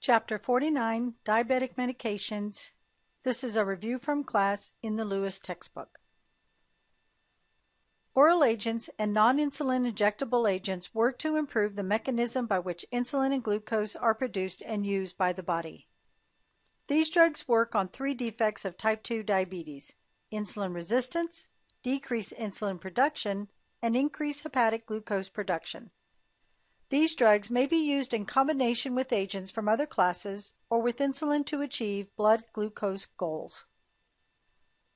Chapter 49, Diabetic Medications. This is a review from class in the Lewis textbook. Oral agents and non-insulin injectable agents work to improve the mechanism by which insulin and glucose are produced and used by the body. These drugs work on three defects of type 2 diabetes: insulin resistance, decrease insulin production, and increase hepatic glucose production. These drugs may be used in combination with agents from other classes or with insulin to achieve blood glucose goals.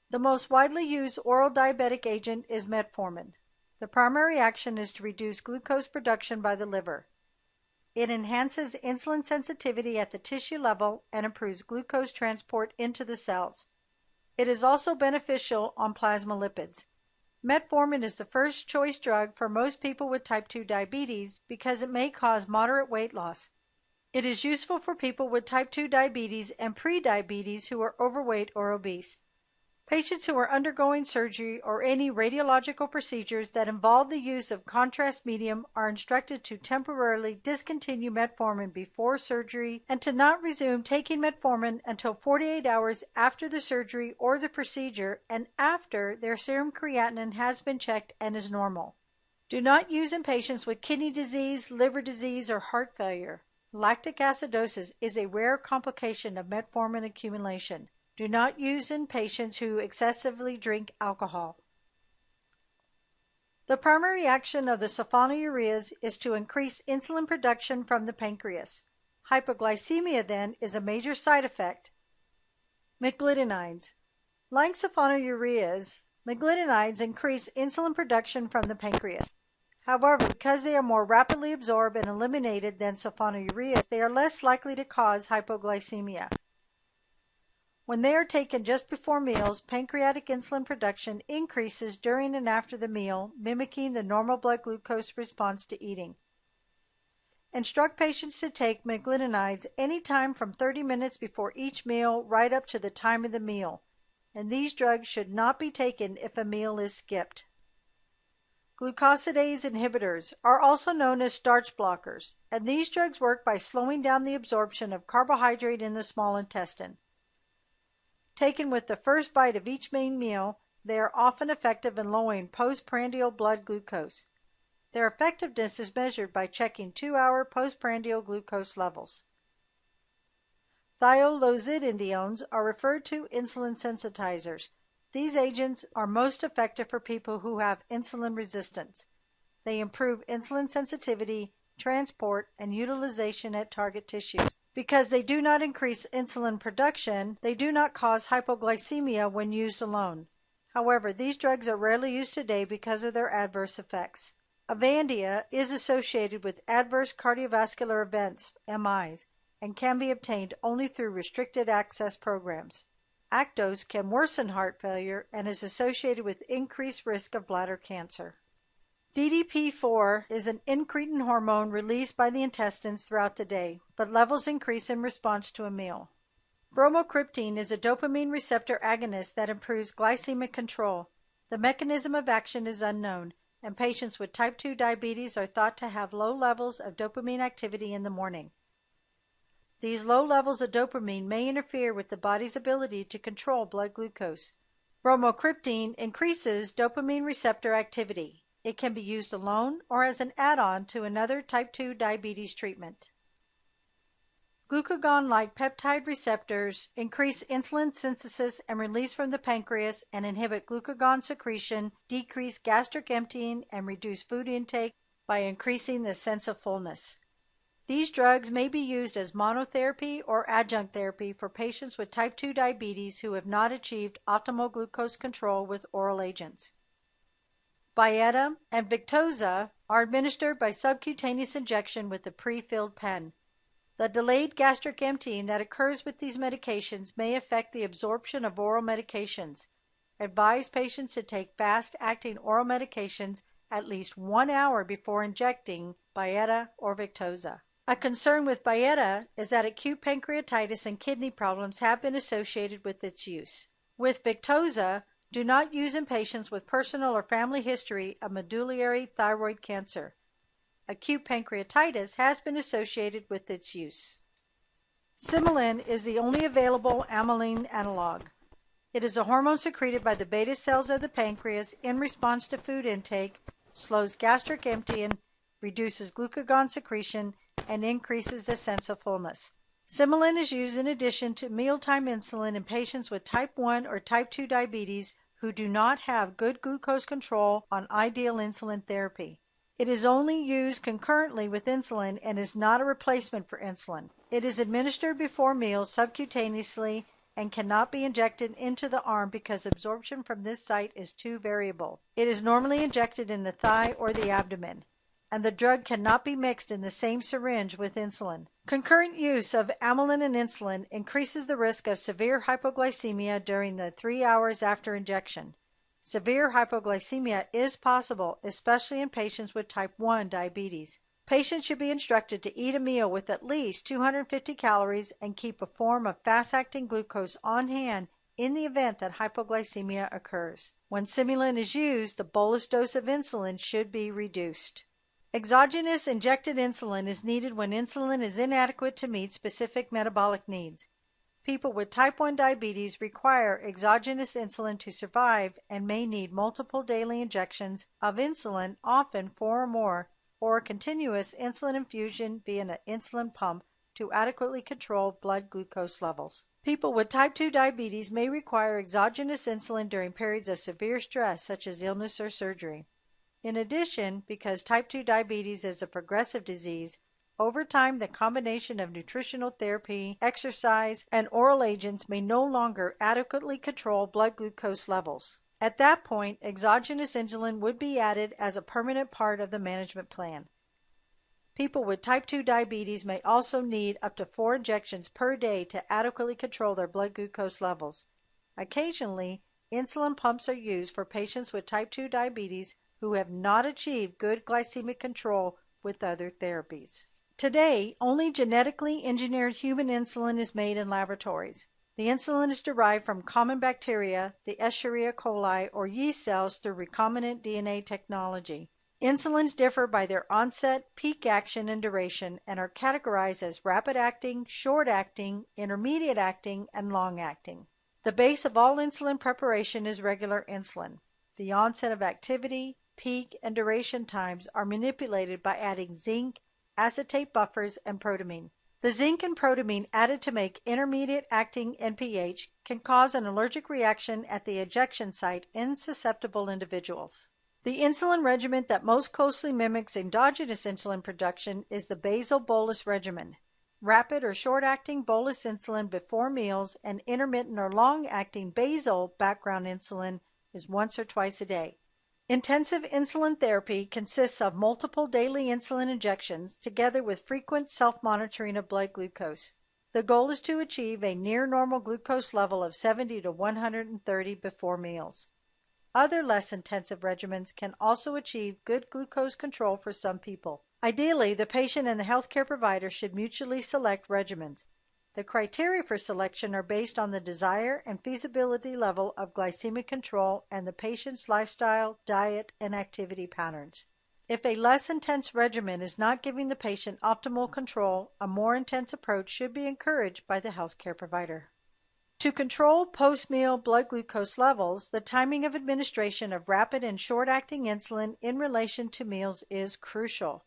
The most widely used oral diabetic agent is metformin. The primary action is to reduce glucose production by the liver. It enhances insulin sensitivity at the tissue level and improves glucose transport into the cells. It is also beneficial on plasma lipids. Metformin is the first choice drug for most people with type 2 diabetes because it may cause moderate weight loss. It is useful for people with type 2 diabetes and pre-diabetes who are overweight or obese. Patients who are undergoing surgery or any radiological procedures that involve the use of contrast medium are instructed to temporarily discontinue metformin before surgery and to not resume taking metformin until 48 hours after the surgery or the procedure and after their serum creatinine has been checked and is normal. Do not use in patients with kidney disease, liver disease, or heart failure. Lactic acidosis is a rare complication of metformin accumulation. Do not use in patients who excessively drink alcohol. The primary action of the sulfonylureas is to increase insulin production from the pancreas. Hypoglycemia, then, is a major side effect. Meglitinides. Like sulfonylureas, meglitinides increase insulin production from the pancreas. However, because they are more rapidly absorbed and eliminated than sulfonylureas, they are less likely to cause hypoglycemia. When they are taken just before meals, pancreatic insulin production increases during and after the meal, mimicking the normal blood glucose response to eating. Instruct patients to take meglitinides anytime from 30 minutes before each meal right up to the time of the meal, and these drugs should not be taken if a meal is skipped. Glucosidase inhibitors are also known as starch blockers, and these drugs work by slowing down the absorption of carbohydrate in the small intestine. Taken with the first bite of each main meal, they are often effective in lowering postprandial blood glucose. Their effectiveness is measured by checking 2-hour postprandial glucose levels. Thiazolidinediones are referred to insulin sensitizers. These agents are most effective for people who have insulin resistance. They improve insulin sensitivity, transport, and utilization at target tissues. Because they do not increase insulin production, they do not cause hypoglycemia when used alone. However, these drugs are rarely used today because of their adverse effects. Avandia is associated with adverse cardiovascular events, MIs, and can be obtained only through restricted access programs. Actose can worsen heart failure and is associated with increased risk of bladder cancer. DDP4 is an incretin hormone released by the intestines throughout the day, but levels increase in response to a meal. Bromocriptine is a dopamine receptor agonist that improves glycemic control. The mechanism of action is unknown, and patients with type 2 diabetes are thought to have low levels of dopamine activity in the morning. These low levels of dopamine may interfere with the body's ability to control blood glucose. Bromocriptine increases dopamine receptor activity. It can be used alone or as an add-on to another type 2 diabetes treatment. Glucagon-like peptide receptors increase insulin synthesis and release from the pancreas and inhibit glucagon secretion, decrease gastric emptying, and reduce food intake by increasing the sense of fullness. These drugs may be used as monotherapy or adjunct therapy for patients with type 2 diabetes who have not achieved optimal glucose control with oral agents. Byetta and Victoza are administered by subcutaneous injection with a pre-filled pen. The delayed gastric emptying that occurs with these medications may affect the absorption of oral medications. Advise patients to take fast-acting oral medications at least 1 hour before injecting Byetta or Victoza. A concern with Byetta is that acute pancreatitis and kidney problems have been associated with its use. With Victoza, do not use in patients with personal or family history of medullary thyroid cancer. Acute pancreatitis has been associated with its use. Similan is the only available amylin analog. It is a hormone secreted by the beta cells of the pancreas in response to food intake, slows gastric emptying, reduces glucagon secretion, and increases the sense of fullness. Similan is used in addition to mealtime insulin in patients with type 1 or type 2 diabetes who do not have good glucose control on ideal insulin therapy. It is only used concurrently with insulin and is not a replacement for insulin. It is administered before meals subcutaneously and cannot be injected into the arm because absorption from this site is too variable. It is normally injected in the thigh or the abdomen, and the drug cannot be mixed in the same syringe with insulin. Concurrent use of amylin and insulin increases the risk of severe hypoglycemia during the 3 hours after injection. Severe hypoglycemia is possible, especially in patients with type 1 diabetes. Patients should be instructed to eat a meal with at least 250 calories and keep a form of fast-acting glucose on hand in the event that hypoglycemia occurs. When Similan is used, the bolus dose of insulin should be reduced. Exogenous injected insulin is needed when insulin is inadequate to meet specific metabolic needs. People with type 1 diabetes require exogenous insulin to survive and may need multiple daily injections of insulin, often 4 or more, or a continuous insulin infusion via an insulin pump to adequately control blood glucose levels. People with type 2 diabetes may require exogenous insulin during periods of severe stress such as illness or surgery. In addition, because type 2 diabetes is a progressive disease, over time the combination of nutritional therapy, exercise, and oral agents may no longer adequately control blood glucose levels. At that point, exogenous insulin would be added as a permanent part of the management plan. People with type 2 diabetes may also need up to 4 injections per day to adequately control their blood glucose levels. Occasionally, insulin pumps are used for patients with type 2 diabetes who have not achieved good glycemic control with other therapies. Today, only genetically engineered human insulin is made in laboratories. The insulin is derived from common bacteria, the Escherichia coli, or yeast cells through recombinant DNA technology. Insulins differ by their onset, peak action, and duration, and are categorized as rapid-acting, short-acting, intermediate-acting, and long-acting. The base of all insulin preparation is regular insulin. The onset of activity, peak, and duration times are manipulated by adding zinc, acetate buffers, and protamine. The zinc and protamine added to make intermediate-acting NPH can cause an allergic reaction at the injection site in susceptible individuals. The insulin regimen that most closely mimics endogenous insulin production is the Basal-Bolus regimen. Rapid or short-acting bolus insulin before meals and intermittent or long-acting basal background insulin is once or twice a day. Intensive insulin therapy consists of multiple daily insulin injections together with frequent self-monitoring of blood glucose. The goal is to achieve a near normal glucose level of 70 to 130 before meals. Other less intensive regimens can also achieve good glucose control for some people. Ideally, the patient and the healthcare provider should mutually select regimens. The criteria for selection are based on the desire and feasibility level of glycemic control and the patient's lifestyle, diet, and activity patterns. If a less intense regimen is not giving the patient optimal control, a more intense approach should be encouraged by the healthcare provider. To control post-meal blood glucose levels, the timing of administration of rapid and short-acting insulin in relation to meals is crucial.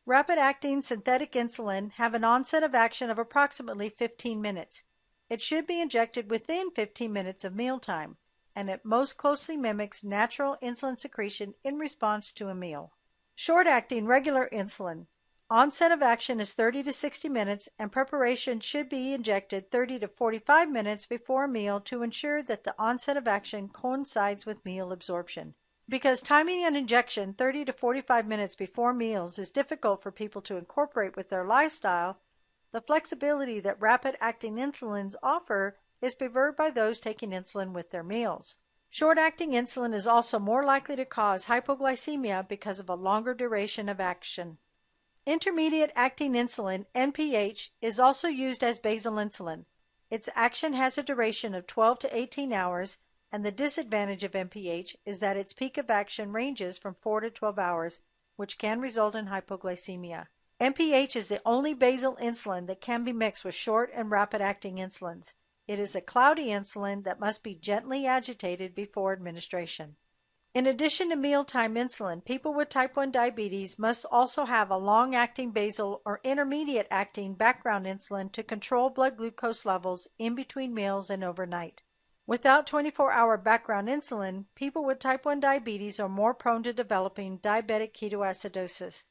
Rapid-acting synthetic insulin have an onset of action of approximately 15 minutes. It should be injected within 15 minutes of mealtime, and it most closely mimics natural insulin secretion in response to a meal. Short-acting regular insulin. Onset of action is 30 to 60 minutes, and preparation should be injected 30 to 45 minutes before a meal to ensure that the onset of action coincides with meal absorption. Because timing an injection 30 to 45 minutes before meals is difficult for people to incorporate with their lifestyle, the flexibility that rapid-acting insulins offer is preferred by those taking insulin with their meals. Short-acting insulin is also more likely to cause hypoglycemia because of a longer duration of action. Intermediate-acting insulin, NPH, is also used as basal insulin. Its action has a duration of 12 to 18 hours, and the disadvantage of NPH is that its peak of action ranges from 4 to 12 hours, which can result in hypoglycemia. MPH is the only basal insulin that can be mixed with short and rapid-acting insulins. It is a cloudy insulin that must be gently agitated before administration. In addition to mealtime insulin, people with type 1 diabetes must also have a long-acting basal or intermediate-acting background insulin to control blood glucose levels in between meals and overnight. Without 24-hour background insulin, people with type 1 diabetes are more prone to developing diabetic ketoacidosis.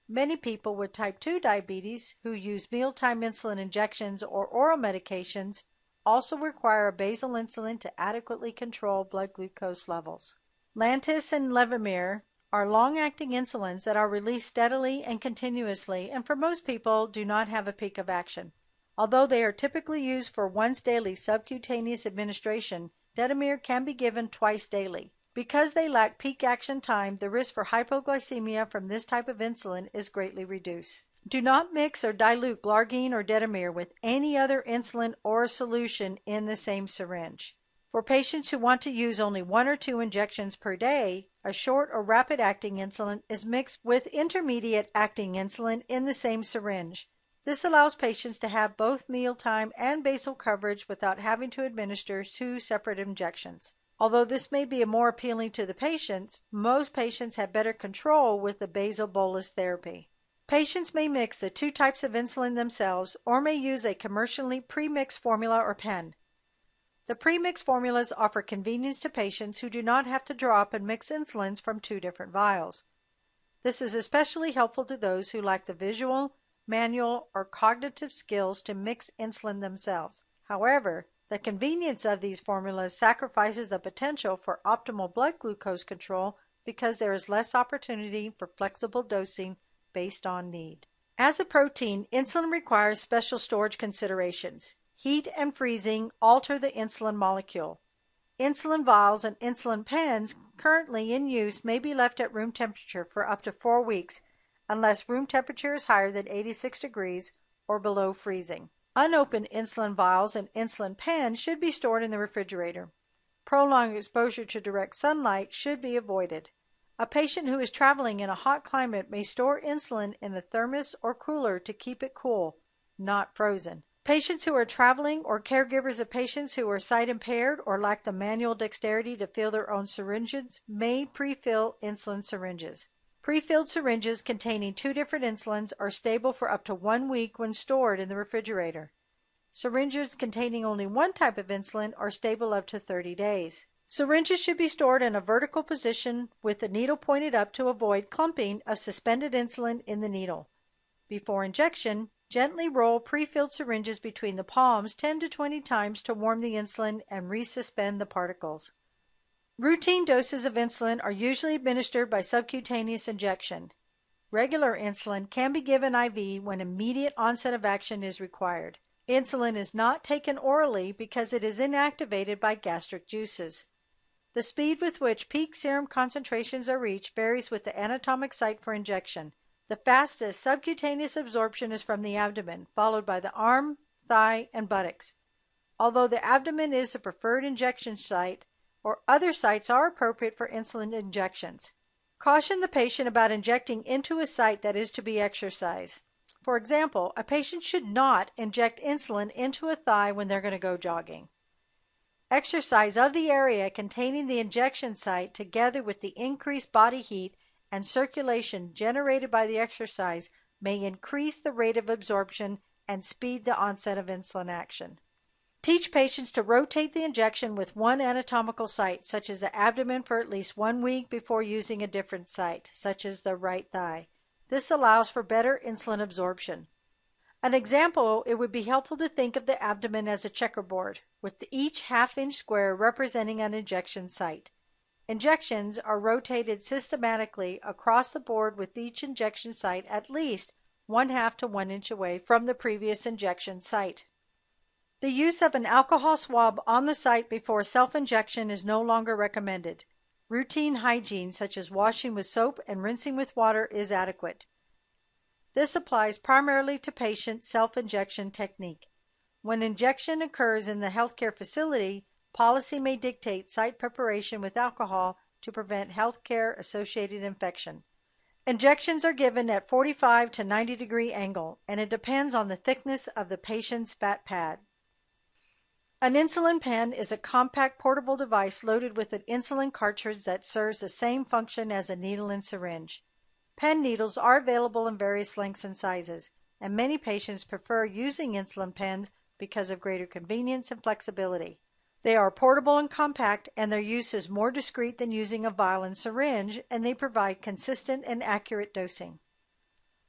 Many people with type 2 diabetes who use mealtime insulin injections or oral medications also require a basal insulin to adequately control blood glucose levels. Lantus and Levemir are long-acting insulins that are released steadily and continuously and for most people do not have a peak of action. Although they are typically used for once-daily subcutaneous administration, Detamir can be given twice daily. Because they lack peak action time, the risk for hypoglycemia from this type of insulin is greatly reduced. Do not mix or dilute Glargine or Detamir with any other insulin or solution in the same syringe. For patients who want to use only 1 or 2 injections per day, a short or rapid-acting insulin is mixed with intermediate-acting insulin in the same syringe. This allows patients to have both mealtime and basal coverage without having to administer 2 separate injections. Although this may be more appealing to the patients, most patients have better control with the Basal-Bolus therapy. Patients may mix the 2 types of insulin themselves or may use a commercially pre-mixed formula or pen. The pre-mixed formulas offer convenience to patients who do not have to drop and mix insulins from 2 different vials. This is especially helpful to those who lack the visual, manual, or cognitive skills to mix insulin themselves. However, the convenience of these formulas sacrifices the potential for optimal blood glucose control because there is less opportunity for flexible dosing based on need. As a protein, insulin requires special storage considerations. Heat and freezing alter the insulin molecule. Insulin vials and insulin pens currently in use may be left at room temperature for up to 4 weeks unless room temperature is higher than 86 degrees or below freezing. Unopened insulin vials and insulin pens should be stored in the refrigerator. Prolonged exposure to direct sunlight should be avoided. A patient who is traveling in a hot climate may store insulin in a thermos or cooler to keep it cool, not frozen. Patients who are traveling or caregivers of patients who are sight impaired or lack the manual dexterity to fill their own syringes may pre-fill insulin syringes. Pre-filled syringes containing 2 different insulins are stable for up to 1 week when stored in the refrigerator. Syringes containing only 1 type of insulin are stable up to 30 days. Syringes should be stored in a vertical position with the needle pointed up to avoid clumping of suspended insulin in the needle. Before injection, gently roll pre-filled syringes between the palms 10 to 20 times to warm the insulin and resuspend the particles. Routine doses of insulin are usually administered by subcutaneous injection. Regular insulin can be given IV when immediate onset of action is required. Insulin is not taken orally because it is inactivated by gastric juices. The speed with which peak serum concentrations are reached varies with the anatomic site for injection. The fastest subcutaneous absorption is from the abdomen, followed by the arm, thigh, and buttocks. Although the abdomen is the preferred injection site, or other sites are appropriate for insulin injections. Caution the patient about injecting into a site that is to be exercised. For example, a patient should not inject insulin into a thigh when they're going to go jogging. Exercise of the area containing the injection site together with the increased body heat and circulation generated by the exercise may increase the rate of absorption and speed the onset of insulin action. Teach patients to rotate the injection with 1 anatomical site, such as the abdomen, for at least 1 week before using a different site, such as the right thigh. This allows for better insulin absorption. An example, it would be helpful to think of the abdomen as a checkerboard, with each half-inch square representing an injection site. Injections are rotated systematically across the board with each injection site at least 1/2 to 1 inch away from the previous injection site. The use of an alcohol swab on the site before self-injection is no longer recommended. Routine hygiene, such as washing with soap and rinsing with water, is adequate. This applies primarily to patient self-injection technique. When injection occurs in the healthcare facility, policy may dictate site preparation with alcohol to prevent healthcare-associated infection. Injections are given at 45 to 90-degree angle, and it depends on the thickness of the patient's fat pad. An insulin pen is a compact portable device loaded with an insulin cartridge that serves the same function as a needle and syringe. Pen needles are available in various lengths and sizes, and many patients prefer using insulin pens because of greater convenience and flexibility. They are portable and compact, and their use is more discreet than using a vial and syringe, and they provide consistent and accurate dosing.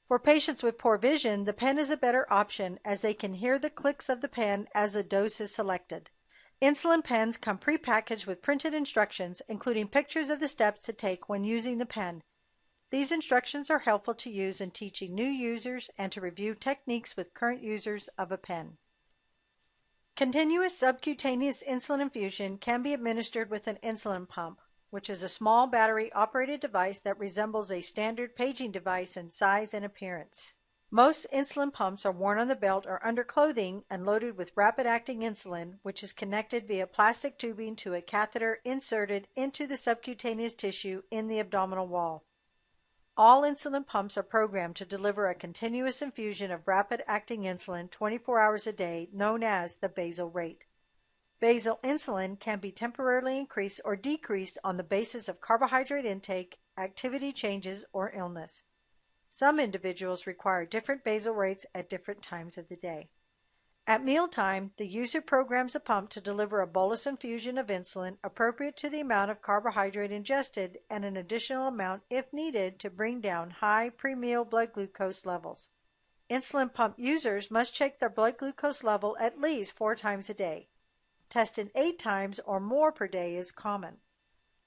For patients with poor vision, the pen is a better option as they can hear the clicks of the pen as the dose is selected. Insulin pens come prepackaged with printed instructions, including pictures of the steps to take when using the pen. These instructions are helpful to use in teaching new users and to review techniques with current users of a pen. Continuous subcutaneous insulin infusion can be administered with an insulin pump, which is a small battery-operated device that resembles a standard paging device in size and appearance. Most insulin pumps are worn on the belt or under clothing and loaded with rapid-acting insulin, which is connected via plastic tubing to a catheter inserted into the subcutaneous tissue in the abdominal wall. All insulin pumps are programmed to deliver a continuous infusion of rapid-acting insulin 24 hours a day, known as the basal rate. Basal insulin can be temporarily increased or decreased on the basis of carbohydrate intake, activity changes, or illness. Some individuals require different basal rates at different times of the day. At mealtime, the user programs a pump to deliver a bolus infusion of insulin appropriate to the amount of carbohydrate ingested and an additional amount if needed to bring down high pre-meal blood glucose levels. Insulin pump users must check their blood glucose level at least 4 times a day. Tested 8 times or more per day is common.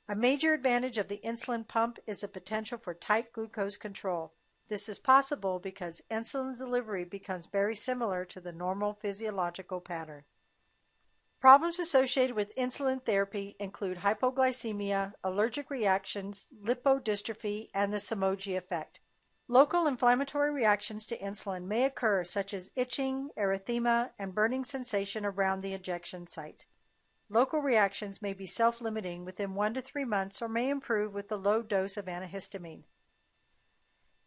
A major advantage of the insulin pump is the potential for tight glucose control. This is possible because insulin delivery becomes very similar to the normal physiological pattern. Problems associated with insulin therapy include hypoglycemia, allergic reactions, lipodystrophy, and the Somogyi effect. Local inflammatory reactions to insulin may occur, such as itching, erythema, and burning sensation around the injection site. Local reactions may be self-limiting within 1 to 3 months or may improve with the low dose of antihistamine.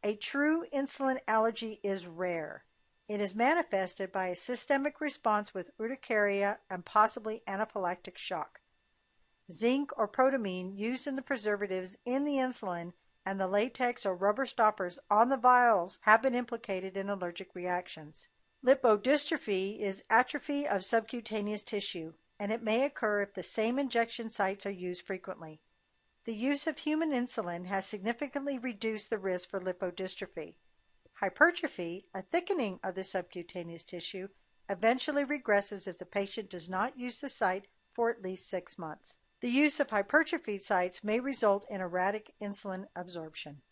A true insulin allergy is rare. It is manifested by a systemic response with urticaria and possibly anaphylactic shock. Zinc or protamine used in the preservatives in the insulin and the latex or rubber stoppers on the vials have been implicated in allergic reactions. Lipodystrophy is atrophy of subcutaneous tissue, and it may occur if the same injection sites are used frequently. The use of human insulin has significantly reduced the risk for lipodystrophy. Hypertrophy, a thickening of the subcutaneous tissue, eventually regresses if the patient does not use the site for at least 6 months. The use of hypertrophied sites may result in erratic insulin absorption.